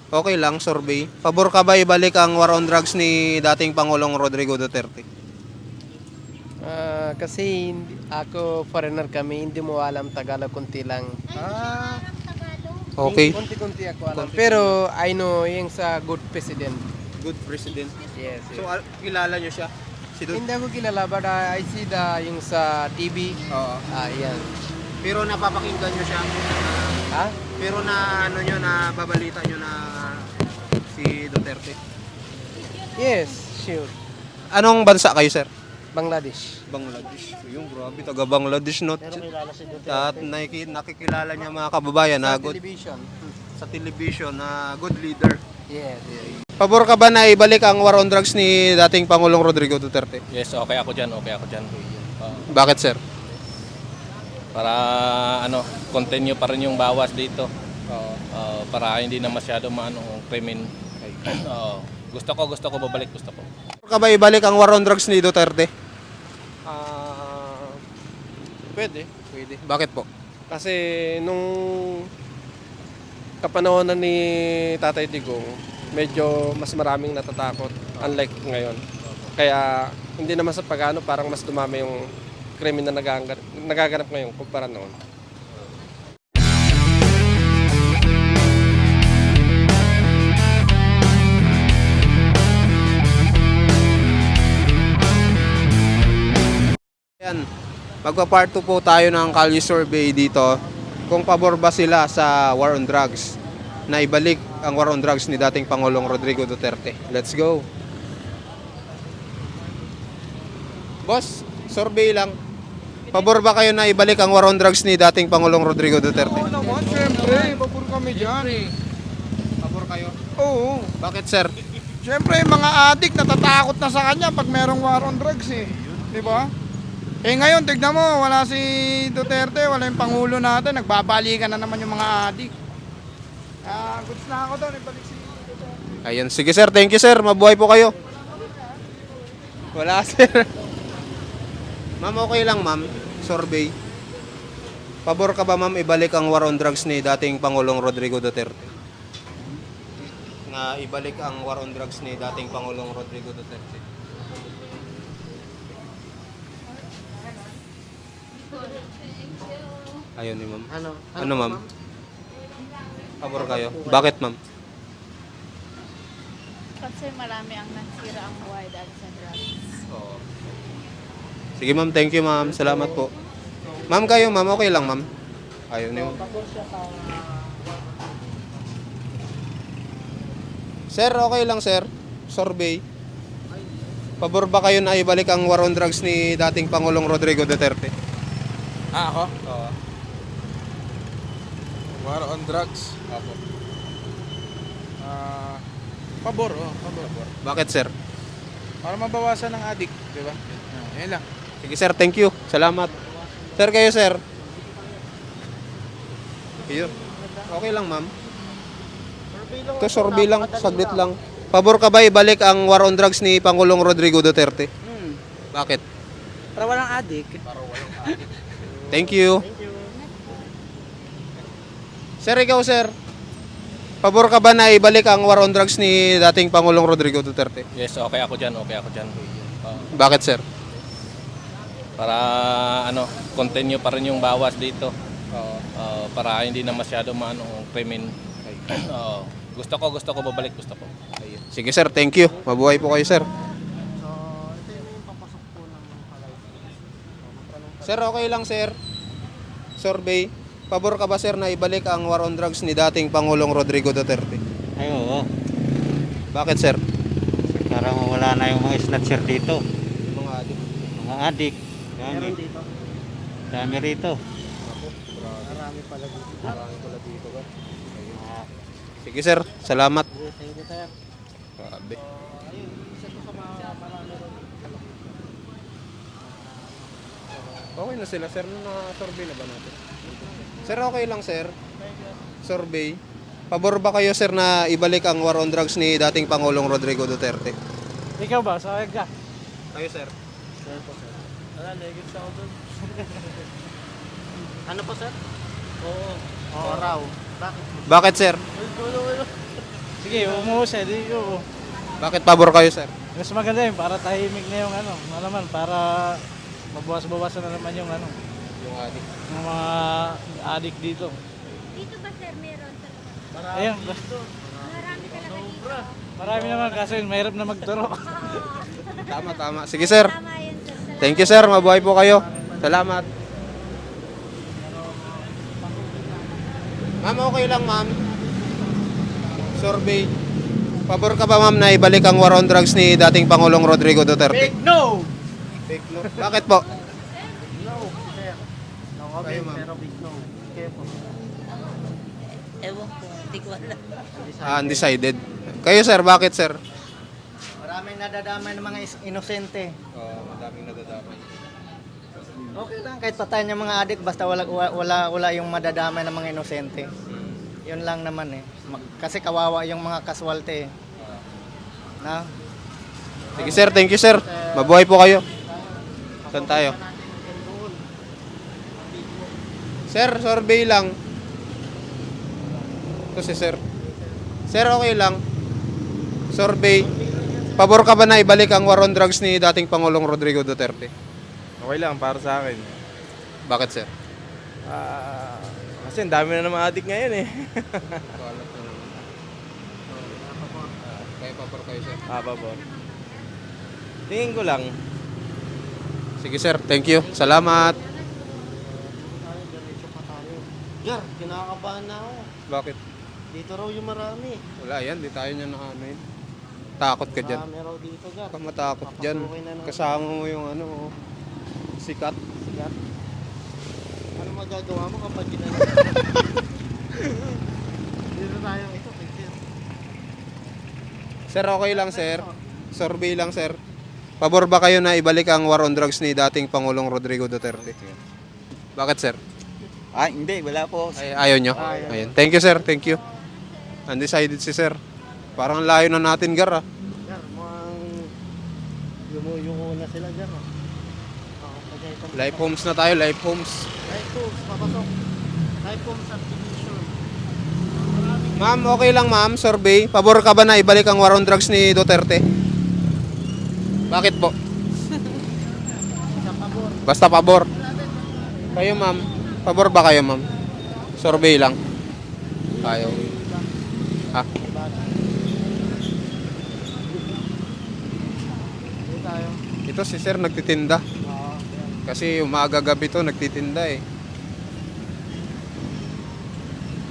Okay lang, survey. Pabor ka ba ibalik ang war on drugs ni dating Pangulong Rodrigo Duterte? Kasi ako foreigner kami, hindi mo alam Tagalog, konti lang. Okay. Konti-konti ako alam. Pero I know yung sa good president. Good president. Yes. So, kilala nyo siya? Si Hindi ako kilala, but I see yung sa TV. Oo. Yan. Pero napapakinggan nyo siya? Ha? Pero na ano nyo, na babalita nyo na si Duterte? Yes, sure. Anong bansa kayo, sir? Bangladesh. Bangladesh. Yung grabe, taga Bangladesh, no? At nakikilala niya mga kababayan na Sa good, television. sa television na good leader. Yes. Pabor ka ba na ibalik ang war on drugs ni dating Pangulong Rodrigo Duterte? Yes, okay ako dyan. Bakit, sir? Para continue pa rin yung bawas dito. Para hindi na masyado krimen. Gusto ko babalik, gusto ko. Pabor ka ba ibalik ang war on drugs ni Duterte? Pwede. Bakit po? Kasi nung kapanahonan ni Tatay Digong, medyo mas maraming natatakot unlike ngayon. Kaya hindi naman sa pagano, parang mas dumami yung krimen na nagaganap ngayon kumpara noon. Yan. Magpa-part 2 po tayo ng Kalye Survey dito. Kung pabor ba sila sa war on drugs na ibalik ang war on drugs ni dating Pangulong Rodrigo Duterte. Let's go. Boss, survey lang. Pabor ba kayo na ibalik ang war on drugs ni dating Pangulong Rodrigo Duterte? Oo naman, siyempre. Pabor kami dyan. Pabor kayo? Oo. Bakit, sir? Siyempre, yung mga addict natatakot na sa kanya pag merong war on drugs eh. Di ba? Eh ngayon, tignan mo, wala si Duterte, wala yung Pangulo natin. Nagbabalikan na naman yung mga addict. Goods na ako doon, ibalik si Duterte. Ayan, sige sir, thank you sir. Mabuhay po kayo. Wala sir. Ma'am, okay lang ma'am. Survey. Pabor ka ba ma'am ibalik ang war on drugs ni dating Pangulong Rodrigo Duterte? Na ibalik ang war on drugs ni dating Pangulong Rodrigo Duterte. Ayun ni ma'am. Ano ma'am? Pabor kayo? Bakit ma'am? Kasi marami ang nasira ang buhay dahil sa drugs. Oo. Sige ma'am, thank you ma'am. Salamat po. Ma'am kayo ma'am, okay lang ma'am. Ayun yun. Sir, okay lang sir. Survey. Pabor ba kayo na ibalik ang war on drugs ni dating Pangulong Rodrigo Duterte? Ako? Oo. War on drugs? Opo. Pabor, pabor. Bakit sir? Para mabawasan ng addict, di ba? Yan lang. Sige sir, thank you. Salamat. Sir, kayo sir. Iyo. Okay lang ma'am. Ito, survey lang. Saglit lang. Pabor ka ba ibalik ang war on drugs ni Pangulong Rodrigo Duterte? Bakit? Para walang adik. Thank you. Sir, ikaw sir. Pabor ka ba na ibalik ang war on drugs ni dating Pangulong Rodrigo Duterte? Yes, okay ako dyan. Bakit sir? Para continue pa rin yung bawas dito. Para hindi na masyado krimen. Gusto ko babalik, gusto ko. Sige sir, thank you. Mabuhay po kayo sir. Sir, okay lang sir. Survey. Pabor ka ba sir na ibalik ang war on drugs ni dating Pangulong Rodrigo Duterte? Ay, oo. Bakit sir? Para mawala na yung mga snatcher dito. Mga adik. Mga adik. Dami. Dami rito. Marami pala dito ba? Sige sir, salamat. Thank you, sir. Grabe. Okay na sila sir, na-survey na ba natin? Sir, okay lang sir. Survey. Pabor ba kayo sir na ibalik ang war on drugs ni dating Pangulong Rodrigo Duterte? Ikaw ba? Saan ka? Kayo sir. Wala, legit ako doon. Ano po, sir? Oo. Oo raw. Bakit? Bakit sir? Sige, umuhos eh. Di, oo. Bakit pabor kayo, sir? Mas maganda yun para tahimik na yung ano. Ano naman, para mabawas-bawasan na naman yung ano. Yung adik. Yung mga adik dito. Dito ba sir meron sa lugar? Ayun, Marami talaga dito. marami naman kasi mahirap na magturo. Tama, tama. Sige, sir. Tama yun sir. Salamat. Thank you, sir. Mabuhay po kayo. Salamat. Ma'am, okay lang, ma'am. Survey. Pabor ka ba, ma'am, na ibalik ang war on drugs ni dating Pangulong Rodrigo Duterte? No! Big no. Bakit po? No, sir. No Kayo, ma'am. pero big no. Kaya po. Ewan ko, hindi ko alam. Undecided. Kayo, sir. Bakit, sir? Maraming nadadamay ng mga inosente. Oo, madaming nadadamay. Okay lang, kahit patayin yung mga adik, basta wala yung madadamay ng mga inosente. Yun lang naman eh. Kasi kawawa yung mga kaswalte eh. Na? Sige, sir. Thank you, sir. Mabuhay po kayo. Saan tayo? Sir, survey lang. Ito si sir. Sir, okay lang. Survey. Pabor ka ba na ibalik ang war on drugs ni dating Pangulong Rodrigo Duterte? Okay lang para sa akin. Bakit, sir? Kasi ang dami na naman adik ngayon eh. Kaya pabor kayo, sir. Pabor. Tingin ko lang. Sige, sir. Thank you. Salamat. Gar, kinakabahan na ako. Bakit? Dito raw yung marami. Wala yan. Di tayo niya nakaano. Takot ka dyan. Meron dito, Gar. Huwag ka matakot dyan. Kasama mo yung ano, sikat. Ano magagawa mo kapag ginagawa? Dito tayo ito, picture. Sir, okay lang, sir. Survey lang, sir. Pabor ba kayo na ibalik ang war on drugs ni dating Pangulong Rodrigo Duterte? Bakit, sir? Hindi, wala po. Ay, ayaw nyo? Ayun. Thank you, sir. Thank you. Undecided si sir. Parang layo na natin, Gar, ah. Gar, mukhang yumuko na sila, Gar. Life homes na tayo, life homes. Life homes, papasok. Life homes subdivision. Ma'am, okay lang, ma'am. Survey. Pabor ka ba na ibalik ang war on drugs ni Duterte? Bakit po? Basta pabor. Kayo, ma'am. Pabor ba kayo, ma'am? Survey lang. Ayaw. Ha? Ito si sir nagtitinda. Kasi umaga gabi to nagtitinda eh.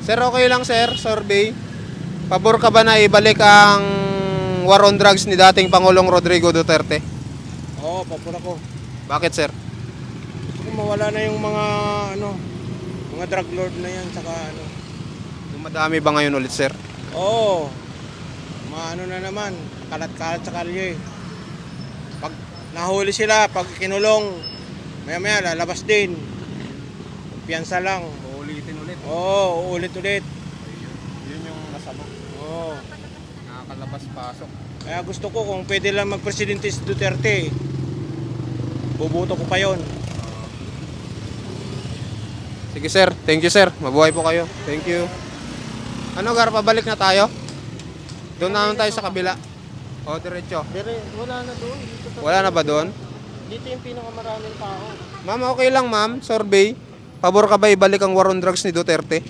Sir, okay lang, sir. Survey. Pabor ka ba na ibalik ang war on drugs ni dating Pangulong Rodrigo Duterte? Oo, pabor ako. Bakit, sir? Kung mawala na yung mga drug lord na yan, saka Dumadami ba ngayon ulit, sir? Oo. Na naman, kalat-kalat sa kalye. Pag nahuli sila, pag kinulong, maya-maya lalabas din. Piyansa lang. Uulitin ulit. Oo, ulit-ulit. Yun yung masama. Oo. Nakakalabas-pasok. Kaya gusto ko kung pwede lang magpresidente si Duterte, bubuto ko pa yon. Sige, sir. Thank you, sir. Mabuhay po kayo. Thank you. Ano, Gar? Pabalik na tayo? Doon naman tayo sa kabila. O, diretso. Wala na doon. Wala na ba doon? Dito yung pinakamaraming tao. Ma'am, okay lang, ma'am. Survey. Pabor ka ba ibalik ang war on drugs ni Duterte?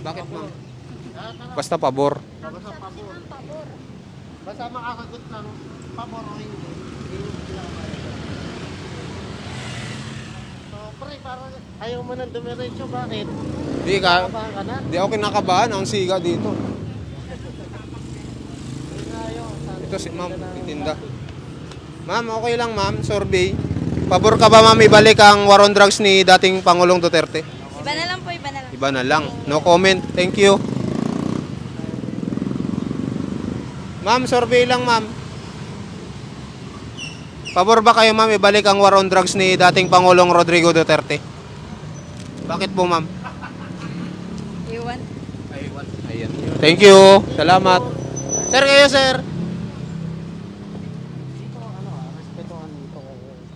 Bakit, ma'am? Basta pabor. Basta pabor. Basta makakagot lang, pabor o hindi. So, pre, parang ayaw mo nang dumiretso. Bakit? Di ka. Kabahan ka na? Di ako kinakabahan. Ang siga dito. Ito si ma'am. Itinda. Ma'am, okay lang, ma'am. Survey. Pabor ka ba, ma'am, ibalik ang war on drugs ni dating Pangulong Duterte? Iba na lang po, iba na lang. Iba na lang. No comment. Thank you. Ma'am, survey lang, ma'am. Pabor ba kayo, ma'am, ibalik ang war on drugs ni dating Pangulong Rodrigo Duterte? Bakit po, ma'am? Iwan. Ayan. Thank you. Salamat. Sir, kayo, sir. Respetuhan dito.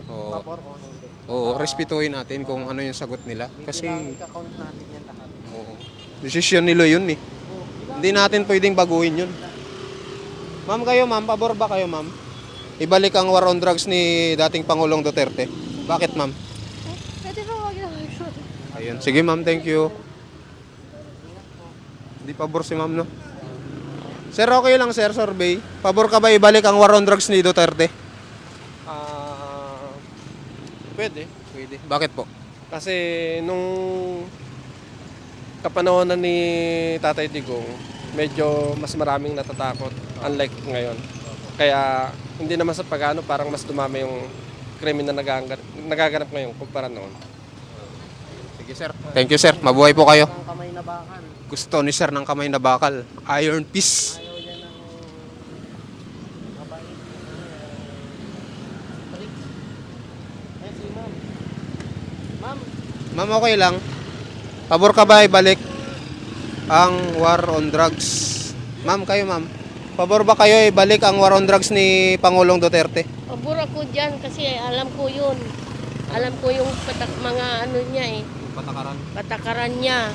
Oo. Pabor o hindi. Oo, respetuhin natin kung ano yung sagot nila. Kasi, Ika-count natin yan lahat. oo. Desisyon nila yun eh. Hindi natin pwedeng baguhin yun. Ma'am kayo ma'am, pabor ba kayo ma'am? Ibalik ang war on drugs ni dating Pangulong Duterte. Bakit ma'am? Pwede ba wag na Ayun. Sige ma'am, thank you. Hindi pabor si ma'am, no? Sir, okay lang sir, survey. Pabor ka ba ibalik ang war on drugs ni Duterte? Pwede. Pwede. Bakit po? Kasi nung kapanahonan ni Tatay Digong, medyo mas maraming natatakot unlike ngayon. Kaya hindi naman sa pagano parang mas dumami yung krimen na nagaganap ngayon kumpara noon. Sige sir. Thank you sir. Mabuhay po kayo. Ang kamay na bakal. Gusto ni sir ng kamay na bakal. Iron Fist. Ayaw niya ng mabait. Si ma'am. Ma'am, Ma'am, okay lang. Pabor ka ba ibalik ang war on drugs? Ma'am, kayo ma'am. Pabor ba kayo ibalik ang war on drugs ni Pangulong Duterte? Pabor ako dyan kasi alam ko yun. Alam ko yung mga ano niya eh, Patakaran. patakaran niya.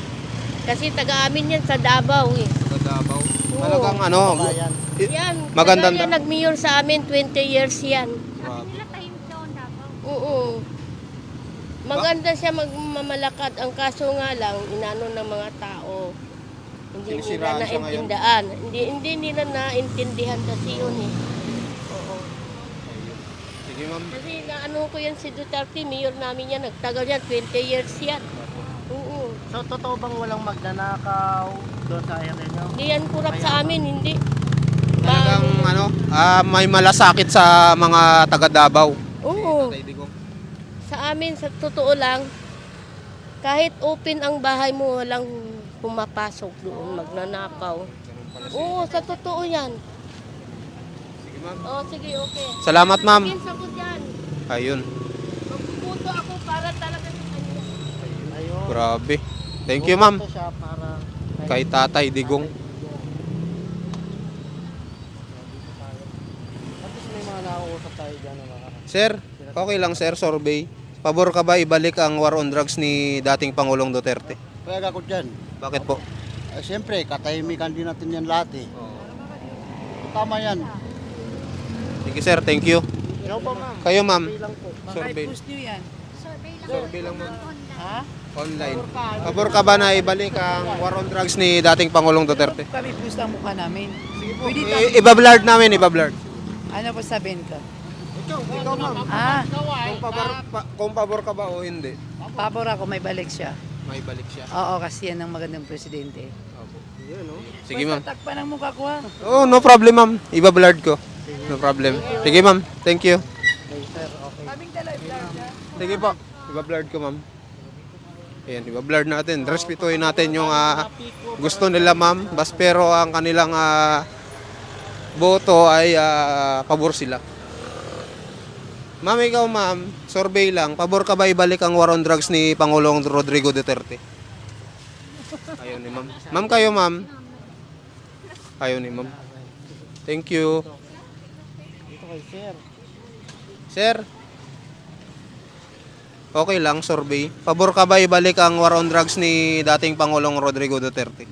Kasi taga-amin yan sa Davao eh. Sa Davao. Oo. Talagang ano, bayan. Yan, Magandang taga yan, nag-mayor sa amin 20 years yan. nila tahimik daw ang Davao. Oo. Maganda siya magmamalakad. Ang kaso nga lang, inano ng mga tao. Hindi nila Sinisiraan siya ngayon. naintindihan. Hindi nila naintindihan kasi yun eh. Oo. Sige ma'am. Kasi naano ko yan si Duterte, mayor namin yan. Nagtagal yan, 20 years yan. Oo. So, totoo bang walang magnanakaw doon sa area nyo? Hindi yan kurap sa amin, hindi. Talagang ano, may malasakit sa mga taga Davao. Oo. Sa amin, sa totoo lang, kahit open ang bahay mo, walang pumapasok doon, magnanakaw. Oo, sa totoo yan. Sige ma'am. Oo, sige, okay. Salamat ma'am. Against ako dyan. Ayun. Magpupunto ako para talaga sa kanya. Ayun. Grabe. Thank you ma'am. Bumoto siya para Kay Tatay Digong. At least may mga nauusap tayo dyan. Sir, okay lang sir, survey. Pabor ka ba ibalik ang war on drugs ni dating Pangulong Duterte? Kaya ako dyan. Bakit po? Siyempre, katahimikan din natin yan lahat eh. Tama yan. Sige sir, thank you. Ikaw pa ma'am. Kayo ma'am, Bilang po. survey. Survey lang ma'am. Ha? Online. Pabor ka ba na ibalik ang war on drugs ni dating Pangulong Duterte? Kami post ang mukha namin. Pwede Ibablard namin, ibablard. ano pa sabihin ka? Ikaw ma'am. Ah, Kung pabor ka ba o hindi? pabor ako, may balik siya. May balik siya. Oo, kasi yan ang magandang presidente. Sige ma'am. Basta takpan ang mukha ko ha. Oh, no problem ma'am. Ibablard ko. No problem. Sige ma'am. Thank you. Sige po. Ibablard ko ma'am. Ayan, ibablard natin. Respetuhin natin yung gusto nila ma'am. Bas pero ang kanilang boto ay pabor sila. Ma'am, ikaw ma'am, survey lang. Pabor ka ba ibalik ang war on drugs ni Pangulong Rodrigo Duterte? Ayaw ni ma'am. Ma'am, kayo ma'am. Ayaw ni ma'am. Thank you. Ito kay sir. Sir, okay lang, survey. Pabor ka ba ibalik ang war on drugs ni dating Pangulong Rodrigo Duterte?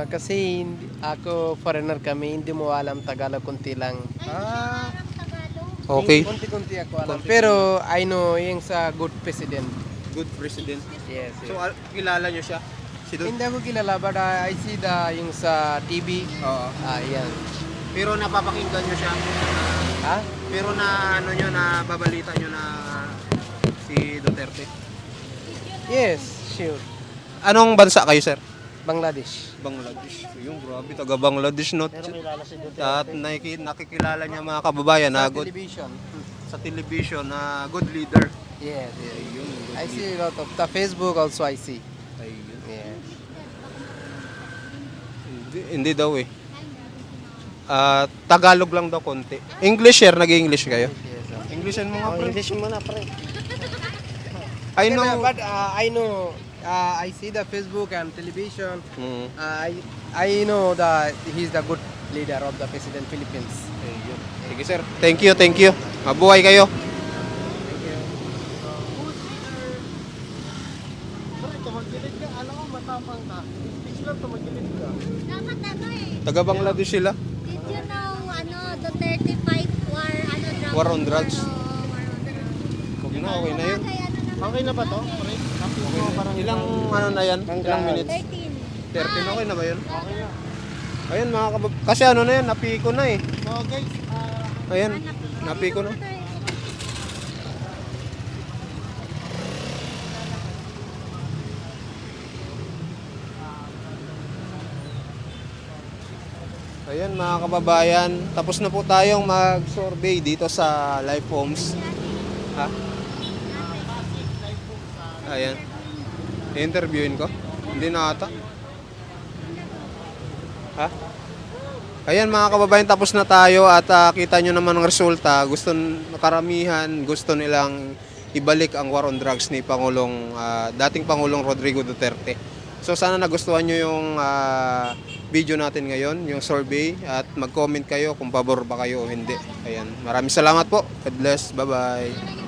Kasi ako foreigner kami, hindi mo alam Tagalog, kunti lang. Okay. Kunti-kunti ako alam. Pero I know yung sa good president. Good president. Yes. So, kilala nyo siya? Si Hindi ako kilala but I see yung sa TV. Oo. Yan. Pero napapakinggan nyo siya? Ha? Pero na ano nyo, na babalita nyo na si Duterte? Yes, sure. Anong bansa kayo, sir? Bangladesh. Bangladesh. Yung grabe, taga Bangladesh, no? Pero kilala si Duterte. At nakikilala niya mga kababayan na Sa good, television. sa television na good leader. Yes. Ayun, good I leader. see a lot of the Facebook also I see. Ayun. Yeah. Hindi daw eh. Tagalog lang daw konti. English, sir, nag-English kayo? Englishin mo nga, pre. English mo na pre. I know. But I know I see the Facebook and television. Mm. I know that he's the good leader of the President Philippines. Ayun. Sige, sir. Thank you, thank you. Mabuhay kayo. Ito magilid ka. Alam mo matapang ka. Speech lang to magilid ka. Dapat ano eh. Taga Bangladesh sila. Did you know, the 35 War on drugs. Huwag na, okay na yun. Okay na ba to? Ilang na yan? Ilang minutes? 13. 13, okay na ba yun? Ayan mga kasi na yan, napiko na eh. So guys, Ayan, napiko na. Ayan mga kababayan, tapos na po tayong mag-survey dito sa Life Homes. Ha? Ayan. I-interviewin ko? Hindi na ata. Ha? Ayan mga kababayan, tapos na tayo at kita nyo naman ang resulta. Karamihan gusto nilang ibalik ang war on drugs ni dating Pangulong Rodrigo Duterte. So sana nagustuhan nyo yung video natin ngayon, yung survey, at mag-comment kayo kung pabor ba kayo o hindi. Ayan. Maraming salamat po. God bless. Bye-bye.